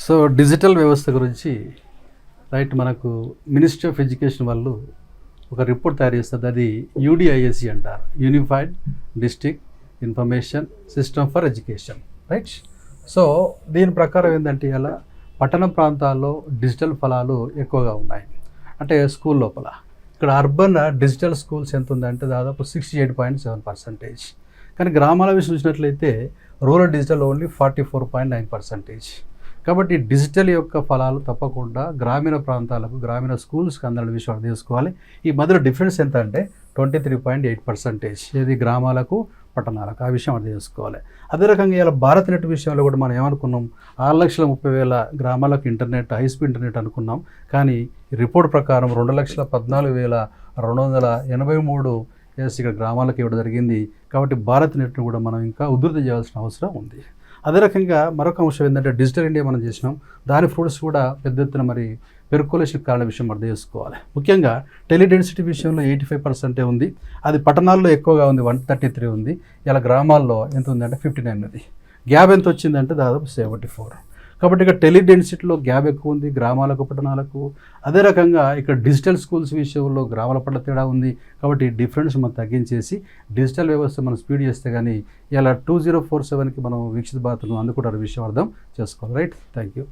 So digital వ్యవస్థ గురించి right మనకు మినిస్ట్రీ ఆఫ్ ఎడ్యుకేషన్ వాళ్ళు ఒక రిపోర్ట్ తయారు చేస్తుంది. అది యూడిఐఎస్సి అంటారు, unified district information system for education, right. So దీని ప్రకారం ఏంటంటే ఇలా పట్టణ ప్రాంతాల్లో డిజిటల్ ఫలాలు ఎక్కువగా ఉన్నాయి. అంటే స్కూల్ లోపల ఇక్కడ అర్బన్ డిజిటల్ స్కూల్స్ ఎంత ఉందంటే దాదాపు 68.7%. కానీ గ్రామాల విషయం చూసినట్లయితే రూరల్ డిజిటల్ ఓన్లీ 44.9%. కాబట్టి డిజిటల్ యొక్క ఫలాలు తప్పకుండా గ్రామీణ ప్రాంతాలకు, గ్రామీణ స్కూల్స్కి అందరి విషయాలు తీసుకోవాలి. ఈ మధ్యలో డిఫరెన్స్ ఎంత అంటే 23.8%. ఇది గ్రామాలకు, పట్టణాలకు, ఆ విషయం అర్థం చేసుకోవాలి. అదే రకంగా ఇలా భారత్ నెట్ విషయంలో కూడా మనం ఏమనుకున్నాం, 6,30,000 గ్రామాలకు ఇంటర్నెట్, హై స్పీడ్ ఇంటర్నెట్ అనుకున్నాం. కానీ ఈ రిపోర్ట్ ప్రకారం 2,14,283 ఇక్కడ గ్రామాలకు ఇవ్వడం జరిగింది. కాబట్టి భారత్ నెట్ను కూడా మనం ఇంకా ఉధృతి చేయాల్సిన అవసరం ఉంది. అదే రకంగా మరొక అంశం ఏంటంటే డిజిటల్ ఇండియా మనం చేసినాం, దాని ఫ్రూట్స్ కూడా పెద్ద ఎత్తున మరి పెరుకోలేషన్ కారణం విషయం అర్థం చేసుకోవాలి. ముఖ్యంగా టెలిడెన్సిటీ విషయంలో 85% ఉంది. అది పట్టణాల్లో ఎక్కువగా ఉంది, 133 ఉంది. ఇలా గ్రామాల్లో ఎంత ఉందంటే 59 ఉంది. గ్యాప్ ఎంత వచ్చిందంటే దాదాపు 74. కాబట్టి ఇక్కడ టెలిడెన్సిటీలో గ్యాప్ ఎక్కువ ఉంది గ్రామాలకు, పట్టణాలకు. అదే రకంగా ఇక్కడ డిజిటల్ స్కూల్స్ విషయంలో గ్రామాల పట్ల తేడా ఉంది. కాబట్టి డిఫరెన్స్ మనం తగ్గించేసి డిజిటల్ వ్యవస్థ మనం స్పీడ్ చేస్తే కానీ ఇలా 2047కి మనం వీక్షిత భారత్ను అందుకుంటారు విషయం అర్థం చేసుకోవాలి, రైట్. Thank you.